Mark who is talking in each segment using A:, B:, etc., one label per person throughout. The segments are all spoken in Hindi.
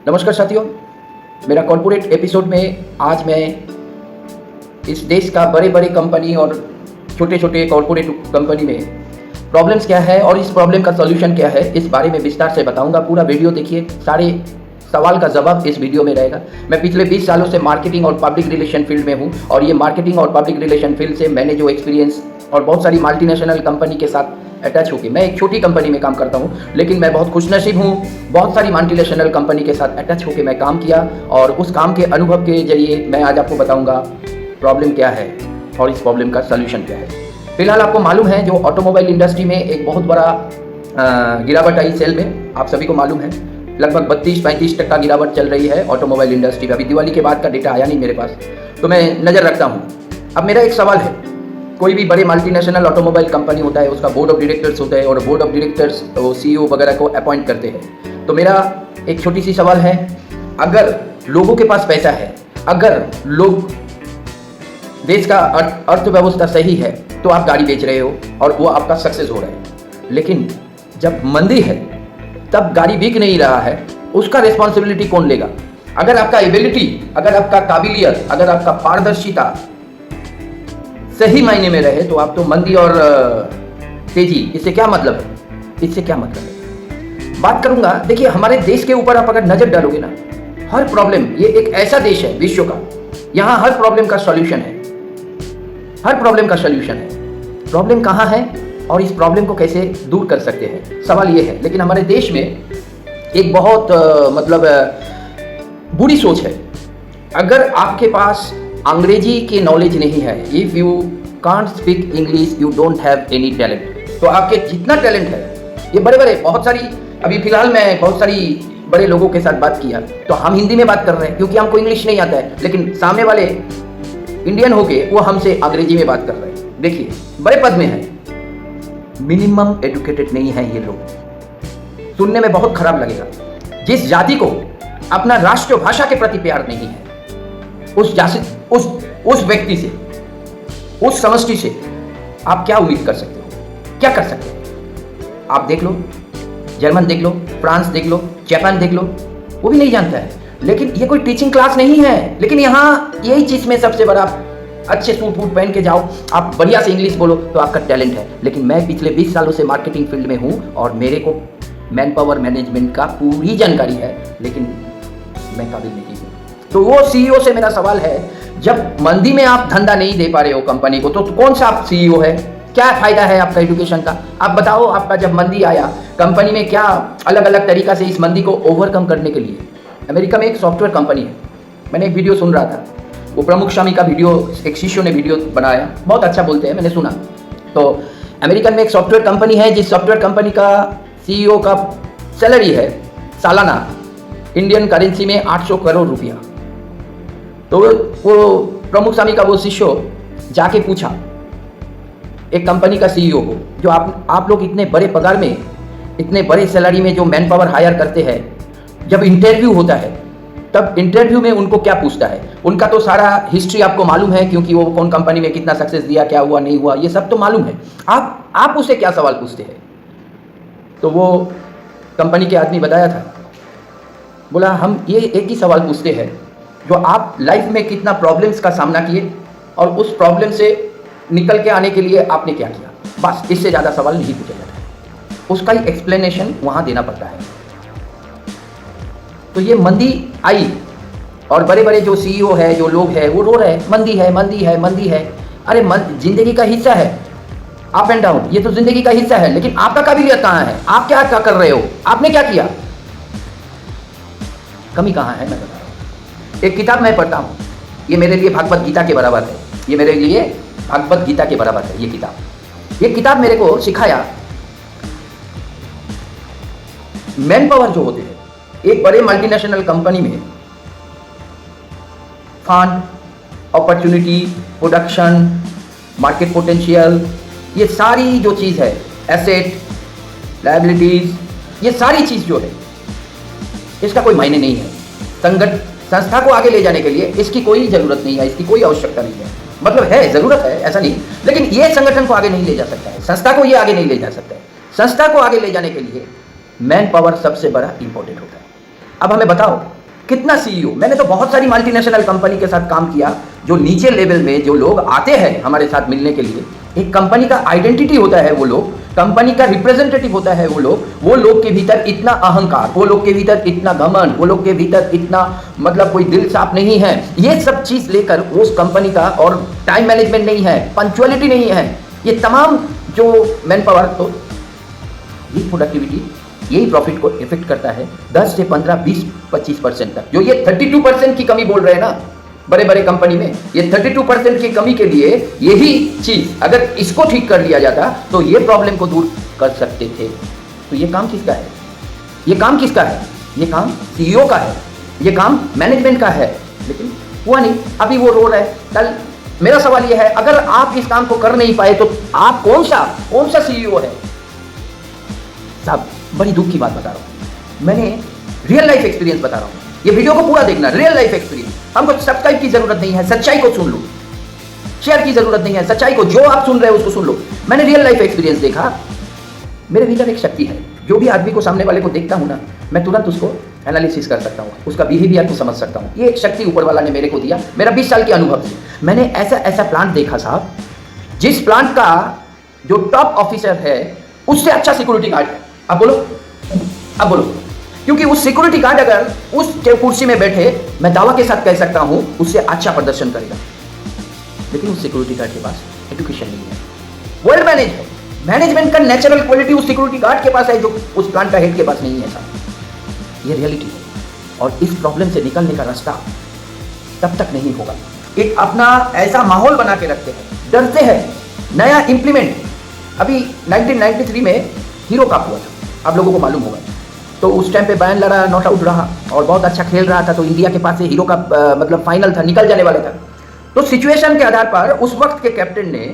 A: नमस्कार साथियों, मेरा कॉर्पोरेट एपिसोड में आज मैं इस देश का बड़े बड़े कंपनी और छोटे छोटे कॉर्पोरेट कंपनी में प्रॉब्लम्स क्या है और इस प्रॉब्लम का सॉल्यूशन क्या है, इस बारे में विस्तार से बताऊंगा। पूरा वीडियो देखिए, सारे सवाल का जवाब इस वीडियो में रहेगा। मैं पिछले 20 सालों से मार्केटिंग और पब्लिक रिलेशन फील्ड में हूँ और ये मार्केटिंग और पब्लिक रिलेशन फील्ड से मैंने जो एक्सपीरियंस और बहुत सारी मल्टीनेशनल कंपनी के साथ अटैच होकर, मैं एक छोटी कंपनी में काम करता हूँ, लेकिन मैं बहुत खुशनसीब हूँ। बहुत सारी मल्टीनेशनल कंपनी के साथ अटैच होकर मैं काम किया और उस काम के अनुभव के जरिए मैं आज आपको बताऊँगा प्रॉब्लम क्या है और इस प्रॉब्लम का सॉल्यूशन क्या है। फिलहाल आपको मालूम है जो ऑटोमोबाइल इंडस्ट्री में एक बहुत बड़ा गिरावट आई सेल में, आप सभी को मालूम है। लगभग 32-35% गिरावट चल रही है ऑटोमोबाइल इंडस्ट्री में। अभी दिवाली के बाद का डेटा आया नहीं मेरे पास, तो मैं नज़र रखता हूँ। अब मेरा एक सवाल है, कोई भी बड़े मल्टीनेशनल ऑटोमोबाइल कंपनी होता है, उसका बोर्ड ऑफ डायरेक्टर्स होता है और बोर्ड ऑफ डायरेक्टर्स वो CEO वगैरह को अपॉइंट करते हैं। तो मेरा एक छोटी सी सवाल है, अगर लोगों के पास पैसा है, अगर लोग देश का अर्थव्यवस्था सही है, तो आप गाड़ी बेच रहे हो और वो आपका सक्सेस हो रहा है। लेकिन जब मंदी है तब गाड़ी बिक नहीं रहा है, उसका रिस्पॉन्सिबिलिटी कौन लेगा? अगर आपका एबिलिटी, अगर आपका काबिलियत, अगर आपका पारदर्शिता सही मायने में रहे, तो आप तो मंदी और तेजी, इससे क्या मतलब है? इससे क्या मतलब है? बात करूंगा। देखिए, हमारे देश के ऊपर आप अगर नजर डालोगे ना, हर प्रॉब्लम, ये एक ऐसा देश है विश्व का, यहाँ हर प्रॉब्लम का सॉल्यूशन है। हर प्रॉब्लम का सॉल्यूशन है। प्रॉब्लम कहाँ है और इस प्रॉब्लम को कैसे दूर कर सकते हैं, सवाल ये है। लेकिन हमारे देश में एक बहुत बुरी सोच है। अगर आपके पास अंग्रेजी की नॉलेज नहीं है, if you can't speak English, you don't have any talent. तो आपके जितना टैलेंट है, ये बड़े बड़े बहुत सारी, अभी फिलहाल मैं बहुत सारी बड़े लोगों के साथ बात किया, तो हम हिंदी में बात कर रहे हैं क्योंकि हमको इंग्लिश नहीं आता है, लेकिन सामने वाले इंडियन होके वो हमसे अंग्रेजी में बात कर रहे हैं। देखिए, बड़े पद में है, मिनिमम एजुकेटेड नहीं है ये लोग। सुनने में बहुत खराब लगेगा। जिस जाति को अपना राष्ट्रभाषा के प्रति प्यार नहीं है, उस व्यक्ति से, उस समष्टि से आप क्या उम्मीद कर सकते हो? क्या कर सकते हो? आप देख लो, जर्मन देख लो, फ्रांस देख लो, जापान देख लो, वो भी नहीं जानता है। लेकिन ये कोई टीचिंग क्लास नहीं है, लेकिन यहाँ यही चीज में सबसे बड़ा, अच्छे सूट वूट पहन के जाओ, आप बढ़िया से इंग्लिश बोलो तो आपका टैलेंट है। लेकिन मैं पिछले 20 सालों से मार्केटिंग फील्ड में हूँ और मेरे को मैन पावर मैनेजमेंट का पूरी जानकारी है, लेकिन मैं काबिल नहीं हूँ। तो वो CEO से मेरा सवाल है, जब मंदी में आप धंधा नहीं दे पा रहे हो कंपनी को, तो कौन सा आप CEO है? क्या फायदा है आपका एजुकेशन का? आप बताओ, आपका जब मंदी आया कंपनी में, क्या अलग अलग तरीका से इस मंदी को ओवरकम करने के लिए? अमेरिका में एक सॉफ्टवेयर कंपनी है, मैंने एक वीडियो सुन रहा था, वो प्रमुख स्वामी का वीडियो, एक शिष्य ने वीडियो बनाया, बहुत अच्छा बोलते हैं, मैंने सुना। तो अमेरिकन में एक सॉफ्टवेयर कंपनी है, जिस सॉफ्टवेयर कंपनी का CEO का सैलरी है सालाना इंडियन करेंसी में 800 करोड़ रुपया। तो वो प्रमुख स्वामी का वो शिष्य जाके पूछा एक कंपनी का CEO को, जो आप लोग इतने बड़े पगार में, इतने बड़े सैलरी में जो मैन पावर हायर करते हैं, जब इंटरव्यू होता है तब इंटरव्यू में उनको क्या पूछता है? उनका तो सारा हिस्ट्री आपको मालूम है, क्योंकि वो कौन कंपनी में कितना सक्सेस दिया, क्या हुआ नहीं हुआ, ये सब तो मालूम है। आप उससे क्या सवाल पूछते हैं? तो वो कंपनी के आदमी बताया था, बोला हम ये एक ही सवाल पूछते हैं, जो आप लाइफ में कितना प्रॉब्लम्स का सामना किए और उस प्रॉब्लम से निकल के आने के लिए आपने क्या किया, बस इससे ज़्यादा सवाल नहीं पूछा जाता। उसका ही एक्सप्लेनेशन वहाँ देना पड़ता है। तो ये मंदी आई और बड़े बड़े जो CEO है, जो लोग हैं, वो रो रहे हैं, मंदी है, मंदी है, मंदी है। अरे जिंदगी का हिस्सा है अप एंड डाउन, ये तो जिंदगी का हिस्सा है, लेकिन आपका काबिलियत कहाँ है? आप क्या कर रहे हो? आपने क्या किया? कमी कहाँ है, मैं बता रहा हूँ। एक किताब मैं पढ़ता हूँ, ये मेरे लिए भगवत गीता के बराबर है, ये मेरे लिए भगवत गीता के बराबर है ये किताब मेरे को सिखाया, मैन पावर जो होते हैं एक बड़े मल्टीनेशनल कंपनी में, fund, opportunity, production, market potential, ये सारी जो चीज़ है, एसेट, लायबिलिटीज, ये सारी चीज़ जो है, इसका कोई मायने नहीं है। संस्था को आगे ले जाने के लिए इसकी कोई ज़रूरत नहीं है, इसकी कोई आवश्यकता नहीं है। मतलब है, ज़रूरत है, ऐसा नहीं, लेकिन ये संगठन को आगे नहीं ले जा सकता है, संस्था को ये आगे नहीं ले जा सकता है। संस्था को आगे ले जाने के लिए मैन पावर सबसे बड़ा इंपॉर्टेंट होता है। अब हमें बताओ, कितना सीईओ, मैंने तो बहुत सारी मल्टीनेशनल कंपनी के साथ काम किया, जो नीचे लेवल में जो लोग आते हैं हमारे साथ मिलने के लिए, एक कंपनी का आइडेंटिटी होता है, वो लोग कंपनी का रिप्रेजेंटेटिव होता है, वो लोग के भीतर इतना अहंकार, वो लोग के भीतर इतना घमंड, वो लोग के भीतर इतना मतलब कोई दिल साफ नहीं है, ये सब चीज लेकर उस कंपनी का, और टाइम मैनेजमेंट नहीं है, पंक्चुअलिटी नहीं है, ये तमाम जो मैन पावर, तो ये प्रोडक्टिविटी, यही प्रॉफिट को इफेक्ट करता है 10 से 15, 20, 25% तक। जो ये 32% की कमी बोल रहे हैं ना बड़े बड़े कंपनी में, ये 32% की कमी के लिए यही चीज अगर इसको ठीक कर लिया जाता तो ये प्रॉब्लम को दूर कर सकते थे। तो ये काम किसका है? ये काम किसका है? ये काम सीईओ का है, ये काम मैनेजमेंट का है, लेकिन हुआ नहीं। अभी वो रो रहा है। कल मेरा सवाल ये है, अगर आप इस काम को कर नहीं पाए तो आप कौन सा सीईओ है? साहब बड़ी दुख की बात बता रहा हूं, मैंने रियल लाइफ एक्सपीरियंस बता रहा हूं, ये वीडियो को पूरा देखना, रियल लाइफ एक्सपीरियंस। हमको सब्सक्राइब की जरूरत नहीं है, सच्चाई को सुन लो, शेयर की जरूरत नहीं है, सच्चाई को, जो आप सुन रहे हो उसको सुन लो। मैंने रियल लाइफ एक्सपीरियंस देखा, मेरे भीतर एक शक्ति है, जो भी आदमी को, सामने वाले को देखता हूं ना, मैं तुरंत उसको एनालिसिस कर सकता हूं, उसका बिहेवियर को समझ सकता हूं। ये एक शक्ति ऊपर वाला ने मेरे को दिया, मेरा 20 साल के अनुभव से। मैंने ऐसा प्लांट देखा साहब, जिस प्लांट का जो टॉप ऑफिसर है उससे अच्छा सिक्योरिटी गार्ड है। अब बोलो, क्योंकि उस सिक्योरिटी गार्ड अगर उस कुर्सी में बैठे, मैं दावा के साथ कह सकता हूं उससे अच्छा प्रदर्शन करेगा, लेकिन उस सिक्योरिटी गार्ड के पास एजुकेशन नहीं है, वर्ल्ड मैनेज है, मैनेजमेंट का नेचुरल क्वालिटी उस सिक्योरिटी गार्ड के पास है, जो उस प्लांट का हेड के पास नहीं है साहब। ये रियलिटी है, और इस प्रॉब्लम से निकलने का रास्ता तब तक नहीं होगा। एक अपना ऐसा माहौल बना के रखते हैं, डरते हैं नया इंप्लीमेंट। अभी 1993 में हीरो कप हुआ था, आप लोगों को मालूम होगा, तो उस टाइम पे बैन लड़ा, नॉट आउट रहा और बहुत अच्छा खेल रहा था, तो इंडिया के पास से हीरो का मतलब फाइनल था, निकल जाने वाला था। तो सिचुएशन के आधार पर उस वक्त के कैप्टन ने,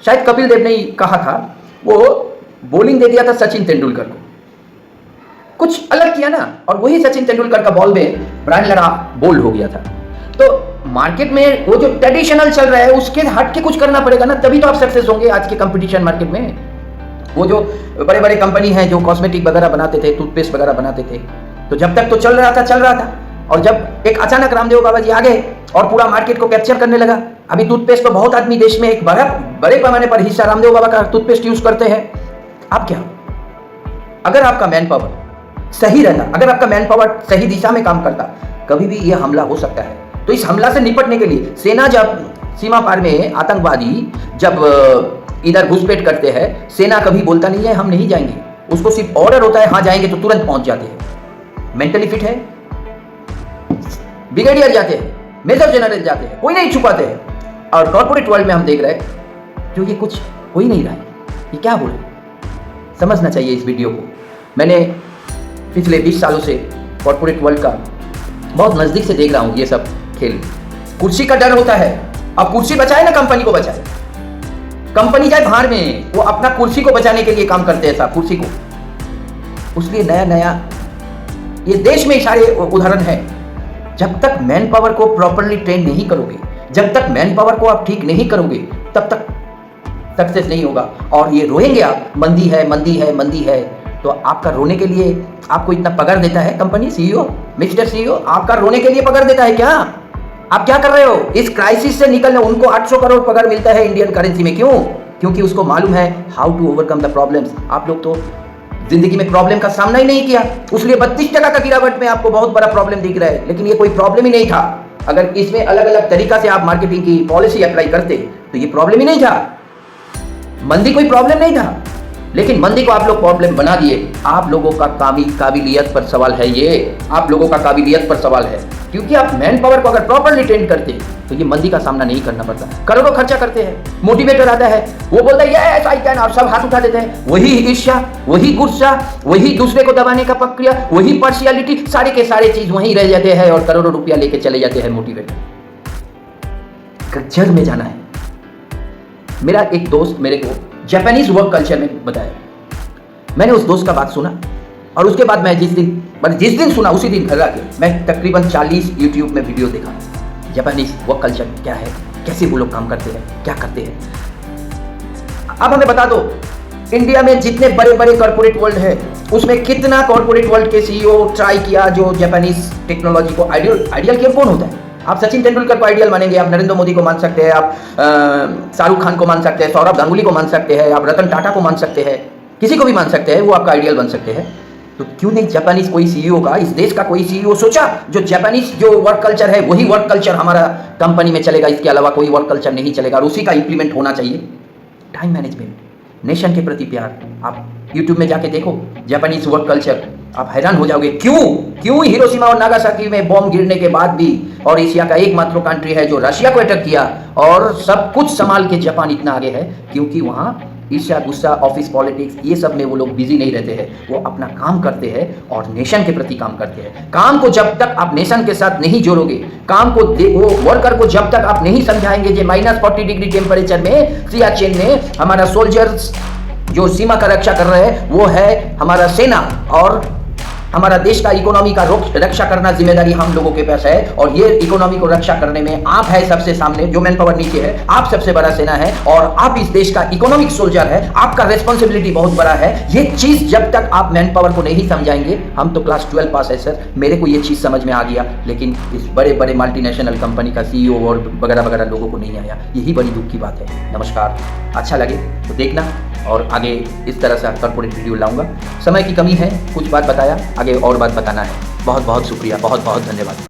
A: शायद कपिल देव ने ही कहा था, वो बॉलिंग दे दिया था सचिन तेंदुलकर को, कुछ अलग किया ना, और वही सचिन तेंदुलकर का बॉल में ब्रायन लारा बोल्ड हो गया था। तो मार्केट में वो जो ट्रेडिशनल चल रहा है उसके हट के कुछ करना पड़ेगा ना, तभी तो आप सक्सेस होंगे आज के कंपटीशन मार्केट में। वो जो बड़े बड़े कंपनी हैं जो कॉस्मेटिक वगैरह बनाते थे, टूथपेस्ट वगैरह बनाते थे, तो जब तक तो चल रहा था, और जब एक अचानक रामदेव बाबा जी आ गए और पूरा मार्केट को कैप्चर करने लगा। अभी टूथपेस्ट तो बहुत आदमी देश में एक बड़े पैमाने पर हिस्सा रामदेव बाबा का टूथपेस्ट यूज करते हैं। आप क्या, अगर आपका मैन पावर सही रहता, अगर आपका मैन पावर सही दिशा में काम करता, कभी भी यह हमला हो सकता है। तो इस हमला से निपटने के लिए सेना, जब सीमा पार में आतंकवादी जब इधर घुसपैठ करते हैं, सेना कभी बोलता नहीं है हम नहीं जाएंगे, उसको सिर्फ ऑर्डर होता है हाँ जाएंगे, तो तुरंत पहुंच जाते हैं। मेंटली फिट है, ब्रिगेडियर जाते हैं, मेजर जनरल जाते हैं, कोई नहीं छुपाते हैं। और कॉर्पोरेट वर्ल्ड में हम देख रहे हैं जो ये कुछ हो ही नहीं रहा है, ये क्या हो रहा है, समझना चाहिए इस वीडियो को। मैंने पिछले 20 सालों से कॉर्पोरेट वर्ल्ड का बहुत नजदीक से देख रहा हूं ये सब खेल। कुर्सी का डर होता है, अब कुर्सी बचाए ना कंपनी को बचाए, कंपनी जाए बाहर में, वो अपना कुर्सी को बचाने के लिए काम करते हैं साहब, कुर्सी को। उसलिए नया ये देश में सारे उदाहरण है। जब तक मैन पावर को प्रॉपर्ली ट्रेन नहीं करोगे, जब तक मैन पावर को आप ठीक नहीं करोगे, तब तक सक्सेस नहीं होगा। और ये रोएंगे आप, मंदी है, तो आपका रोने के लिए आपको इतना पगार देता है कंपनी, सीईओ, मिस्टर सीईओ, आपका रोने के लिए पगार देता है क्या? आप क्या कर रहे हो? इस क्राइसिस से निकलने, उनको 800 करोड़ पगार मिलता है इंडियन करेंसी में, क्यों? क्योंकि उसको मालूम है how to overcome the problems. आप लोग तो जिंदगी में प्रॉब्लम का सामना ही नहीं किया, उसलिए 32% का गिरावट में आपको बहुत बड़ा प्रॉब्लम दिख रहा है, लेकिन ये कोई प्रॉब्लम ही नहीं था। अगर इसमें अलग अलग तरीका से आप मार्केटिंग की पॉलिसी अप्लाई करते तो ये प्रॉब्लम ही नहीं था, मंदी कोई प्रॉब्लम नहीं था, लेकिन मंदी को आप लोग प्रॉब्लम बना दिए। आप लोगों का काबिलियत पर सवाल है, ये आप लोगों का काबिलियत पर सवाल है, क्योंकि आप मैन पावर को अगर प्रॉपर्ली ट्रेन करते तो ये मंदी का सामना नहीं करना पड़ता। करोड़ों खर्चा करते हैं, मोटिवेटर आता है, वो बोलता है यस आई कैन, और सब हाथ उठा देते हैं। वही ईर्ष्या, वही गुस्सा, वही दूसरे को दबाने का प्रक्रिया, वही पार्शियलिटी, सारे के सारे चीज वहीं रह जाते हैं और करोड़ों रुपया लेके चले जाते हैं मोटिवेटर। जग में जाना है। मेरा एक दोस्त मेरे को जापानीज वर्क कल्चर में बताया, मैंने उस दोस्त का बात सुना, और उसके बाद मैं जिस दिन सुना उसी दिन घर आके मैं तकरीबन 40 यूट्यूब में वीडियो देखा। जापानीज वर्क कल्चर क्या है, कैसे वो लोग काम करते हैं, क्या करते हैं। अब हमें बता दो, इंडिया में जितने बड़े बड़े कॉर्पोरेट वर्ल्ड है, उसमें कितना कॉर्पोरेट वर्ल्ड के सीईओ ट्राई किया जो जापानीज टेक्नोलॉजी को आइडियल केयर कौन होता है? आप सचिन तेंदुलकर को आइडियल मानेंगे, आप नरेंद्र मोदी को मान सकते हैं, आप शाहरुख खान को मान सकते हैं, सौरभ गांगुली को मान सकते हैं, आप रतन टाटा को मान सकते हैं, किसी को भी मान सकते हैं, वो आपका आइडियल बन सकते हैं। तो क्यों नहीं जापानीज कोई सीईओ का, इस देश का कोई सीईओ सोचा जो जापानीज जो वर्क कल्चर है वही वर्क कल्चर हमारा कंपनी में चलेगा, इसके अलावा कोई वर्क कल्चर नहीं चलेगा और उसी का इंप्लीमेंट होना चाहिए। टाइम मैनेजमेंट, नेशन के प्रति प्यार। आप यूट्यूब में जाके देखो जापानीज वर्क कल्चर, आप हैरान हो जाओगे क्यों हिरोशिमा और नागासाकी में बॉम्ब गिरने के बाद भी, और एशिया का एकमात्र कंट्री है जो रशिया को अटैक किया और सब कुछ संभाल के जापान इतना आगे है, क्योंकि वहां ईर्ष्या, गुस्सा, ऑफिस पॉलिटिक्स ये सब में वो लोग बिजी नहीं रहते हैं, वो अपना काम करते हैं और नेशन के प्रति काम करते हैं। काम को जब तक आप नेशन के साथ नहीं जोड़ोगे, काम को वो वर्कर को जब तक आप नहीं समझाएंगे कि -40 डिग्री टेम्परेचर में सियाचिन में हमारा सोल्जर्स जो सीमा का रक्षा कर रहे हैं वो है हमारा सेना, और हमारा देश का इकोनॉमी का रक्षा करना जिम्मेदारी हम लोगों के पास है, और ये इकोनॉमी को रक्षा करने में आप है सबसे सामने, जो मैन पावर नीचे है, आप सबसे बड़ा सेना है और आप इस देश का इकोनॉमिक सोल्जर है, आपका रेस्पॉन्सिबिलिटी बहुत बड़ा है। ये चीज जब तक आप मैन पावर को नहीं समझाएंगे, हम तो क्लास 12 पास है सर, मेरे को ये चीज समझ में आ गया, लेकिन इस बड़े बड़े मल्टीनेशनल कंपनी का सीईओ और वगैरह वगैरह लोगों को नहीं आया। यही बड़ी दुख की बात है। नमस्कार, अच्छा लगे तो देखना और आगे इस तरह से कॉर्पोरेट वीडियो लाऊंगा। समय की कमी है, कुछ बात बताया, आगे और बात बताना है। बहुत बहुत शुक्रिया, बहुत बहुत धन्यवाद।